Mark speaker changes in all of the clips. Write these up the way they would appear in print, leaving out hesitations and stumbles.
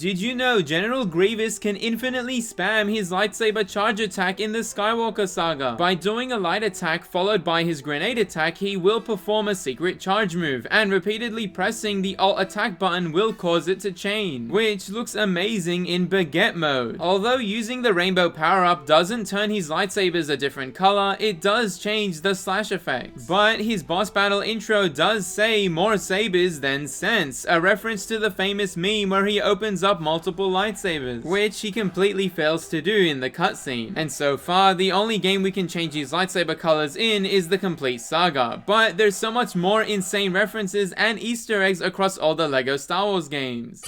Speaker 1: Did you know General Grievous can infinitely spam his lightsaber charge attack in the Skywalker Saga? By doing a light attack followed by his grenade attack, he will perform a secret charge move, and repeatedly pressing the alt attack button will cause it to chain, which looks amazing in baguette mode. Although using the rainbow power-up doesn't turn his lightsabers a different color, it does change the slash effects. But his boss battle intro does say more sabers than sense, a reference to the famous meme where he opens up multiple lightsabers, which he completely fails to do in the cutscene. And so far, the only game we can change his lightsaber colors in is the complete saga, but there's so much more insane references and Easter eggs across all the LEGO Star Wars games.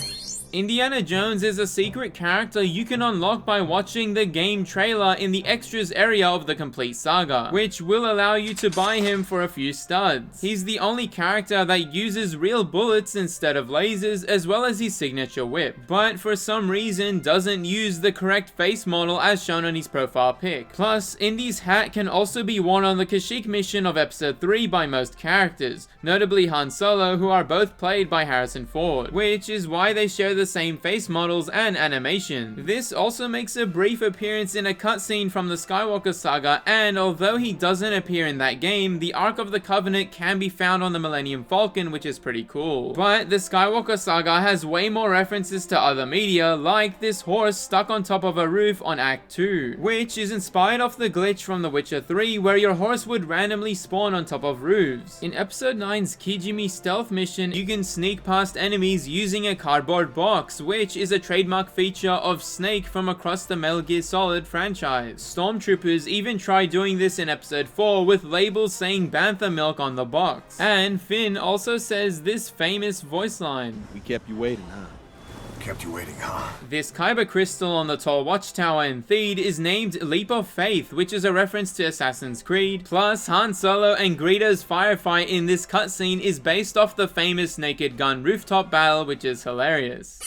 Speaker 1: Indiana Jones is a secret character you can unlock by watching the game trailer in the extras area of the complete saga, which will allow you to buy him for a few studs. He's the only character that uses real bullets instead of lasers, as well as his signature whip, but for some reason doesn't use the correct face model as shown on his profile pic. Plus, Indy's hat can also be worn on the Kashyyyk mission of episode 3 by most characters, notably Han Solo, who are both played by Harrison Ford, which is why they share the same face models and animation. This also makes a brief appearance in a cutscene from the Skywalker Saga, and although he doesn't appear in that game, the Ark of the Covenant can be found on the Millennium Falcon, which is pretty cool. But the Skywalker Saga has way more references to other media, like this horse stuck on top of a roof on Act 2, which is inspired off the glitch from The Witcher 3 where your horse would randomly spawn on top of roofs. In episode 9's Kijimi stealth mission, you can sneak past enemies using a cardboard box, which is a trademark feature of Snake from across the Metal Gear Solid franchise. Stormtroopers even try doing this in episode 4 with labels saying Bantha milk on the box. And Finn also says this famous voice line.
Speaker 2: We kept you waiting, huh?
Speaker 3: Kept you waiting, huh?
Speaker 1: This Kyber crystal on the tall watchtower in Theed is named Leap of Faith, which is a reference to Assassin's Creed. Plus, Han Solo and Greedo's firefight in this cutscene is based off the famous Naked Gun rooftop battle, which is hilarious.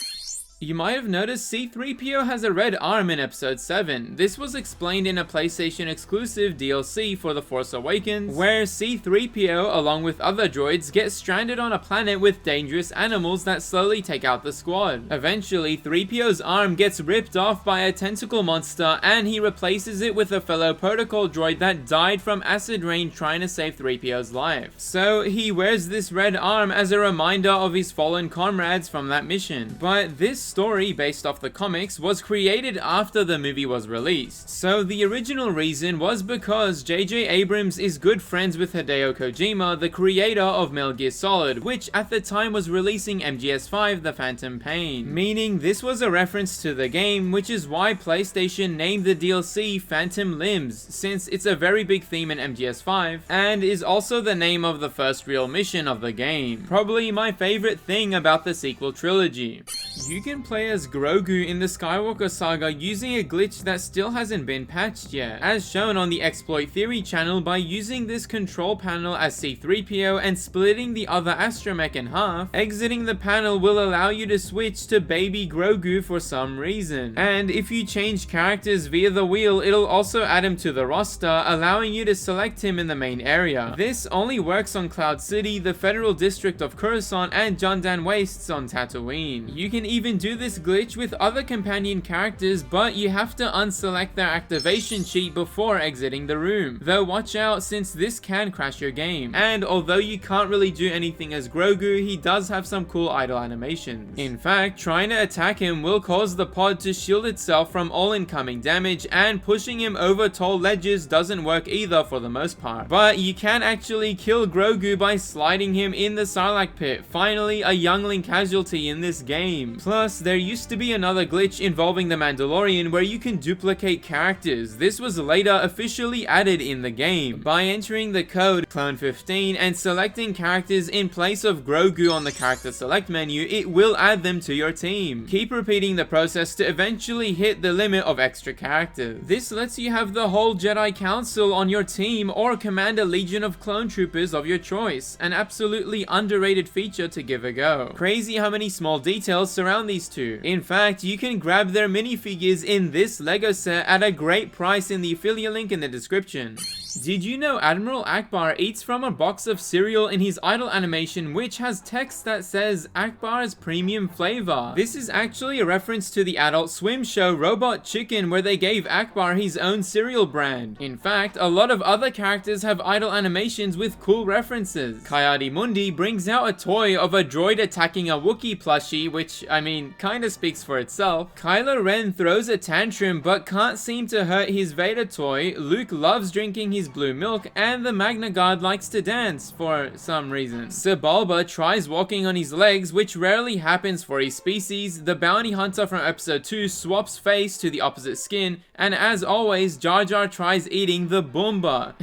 Speaker 1: You might have noticed C-3PO has a red arm in episode 7. This was explained in a PlayStation exclusive DLC for The Force Awakens, where C-3PO along with other droids get stranded on a planet with dangerous animals that slowly take out the squad. Eventually, 3PO's arm gets ripped off by a tentacle monster, and he replaces it with a fellow protocol droid that died from acid rain trying to save 3PO's life. So he wears this red arm as a reminder of his fallen comrades from that mission. But this story, based off the comics, was created after the movie was released. So the original reason was because J.J. Abrams is good friends with Hideo Kojima, the creator of Metal Gear Solid, which at the time was releasing MGS5 The Phantom Pain. Meaning this was a reference to the game, which is why PlayStation named the DLC Phantom Limbs, since it's a very big theme in MGS5, and is also the name of the first real mission of the game. Probably my favorite thing about the sequel trilogy. You can play as Grogu in the Skywalker Saga using a glitch that still hasn't been patched yet, as shown on the Exploit Theory channel by using this control panel as C-3PO and splitting the other astromech in half. Exiting the panel will allow you to switch to baby Grogu for some reason. And if you change characters via the wheel, it'll also add him to the roster, allowing you to select him in the main area. This only works on Cloud City, the Federal District of Coruscant, and Jundan Wastes on Tatooine. You can even do this glitch with other companion characters, but you have to unselect their activation cheat before exiting the room. Though watch out, since this can crash your game. And although you can't really do anything as Grogu, he does have some cool idle animations. In fact, trying to attack him will cause the pod to shield itself from all incoming damage, and pushing him over tall ledges doesn't work either for the most part. But you can actually kill Grogu by sliding him in the Sarlacc pit, finally a youngling casualty in this game. Plus, there used to be another glitch involving the Mandalorian where you can duplicate characters. This was later officially added in the game. By entering the code clone15 and selecting characters in place of Grogu on the character select menu, it will add them to your team. Keep repeating the process to eventually hit the limit of extra characters. This lets you have the whole Jedi Council on your team or command a legion of clone troopers of your choice. An absolutely underrated feature to give a go. Crazy how many small details surround these two. In fact, you can grab their minifigures in this LEGO set at a great price in the affiliate link in the description. Did you know Admiral Akbar eats from a box of cereal in his idle animation, which has text that says Akbar's premium flavor? This is actually a reference to the Adult Swim show Robot Chicken, where they gave Akbar his own cereal brand. In fact, a lot of other characters have idle animations with cool references. Coyote Mundi brings out a toy of a droid attacking a Wookiee plushie, which, I mean, kinda speaks for itself. Kylo Ren throws a tantrum but can't seem to hurt his Vader toy. Luke loves drinking his blue milk, and the Magna Guard likes to dance for some reason. Sebulba tries walking on his legs, which rarely happens for his species. The bounty hunter from episode 2 swaps face to the opposite skin, and as always, Jar Jar tries eating the Boomba.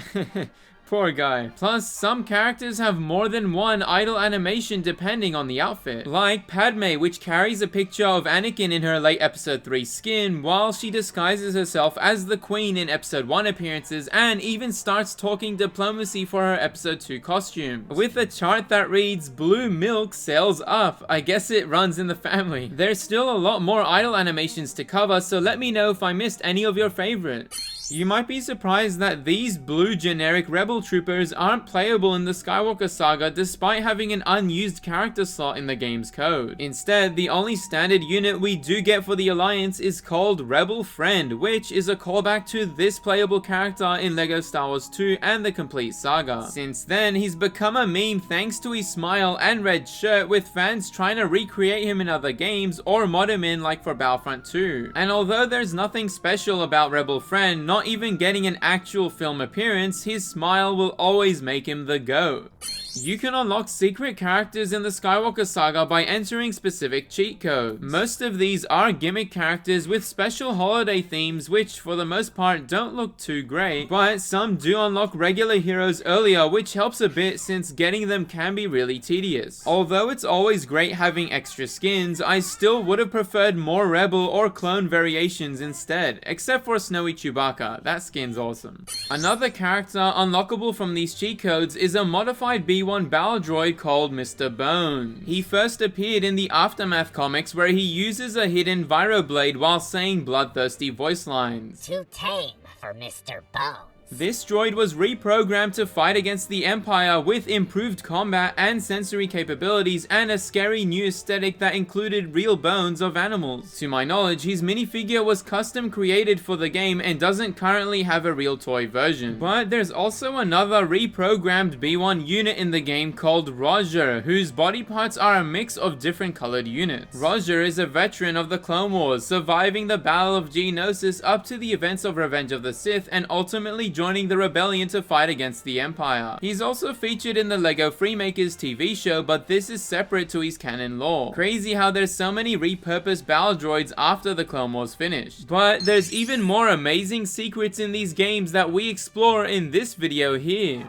Speaker 1: Poor guy. Plus, some characters have more than one idle animation depending on the outfit. Like Padme, which carries a picture of Anakin in her late episode 3 skin, while she disguises herself as the Queen in episode 1 appearances, and even starts talking diplomacy for her episode 2 costume. With a chart that reads, blue milk sails up. I guess it runs in the family. There's still a lot more idle animations to cover, so let me know if I missed any of your favorites. You might be surprised that these blue generic rebel troopers aren't playable in the Skywalker saga despite having an unused character slot in the game's code. Instead, the only standard unit we do get for the Alliance is called Rebel Friend, which is a callback to this playable character in LEGO Star Wars 2 and the complete saga. Since then, he's become a meme thanks to his smile and red shirt, with fans trying to recreate him in other games or mod him in, like for Battlefront 2. And although there's nothing special about Rebel Friend, not even getting an actual film appearance, his smile will always make him the GOAT. You can unlock secret characters in the Skywalker saga by entering specific cheat codes. Most of these are gimmick characters with special holiday themes, which for the most part don't look too great, but some do unlock regular heroes earlier, which helps a bit since getting them can be really tedious. Although it's always great having extra skins, I still would have preferred more Rebel or clone variations instead, except for Snowy Chewbacca. That skin's awesome. Another character unlockable from these cheat codes is a modified B1 battle droid called Mr. Bone. He first appeared in the Aftermath comics, where he uses a hidden Viroblade while saying bloodthirsty voice lines.
Speaker 2: Too tame for Mr. Bones.
Speaker 1: This droid was reprogrammed to fight against the Empire with improved combat and sensory capabilities and a scary new aesthetic that included real bones of animals. To my knowledge, his minifigure was custom created for the game and doesn't currently have a real toy version. But there's also another reprogrammed B1 unit in the game called Roger, whose body parts are a mix of different colored units. Roger is a veteran of the Clone Wars, surviving the Battle of Geonosis up to the events of Revenge of the Sith and ultimately joining the rebellion to fight against the Empire. He's also featured in the LEGO Freemakers TV show, but this is separate to his canon lore. Crazy how there's so many repurposed battle droids after the Clone Wars finished. But there's even more amazing secrets in these games that we explore in this video here.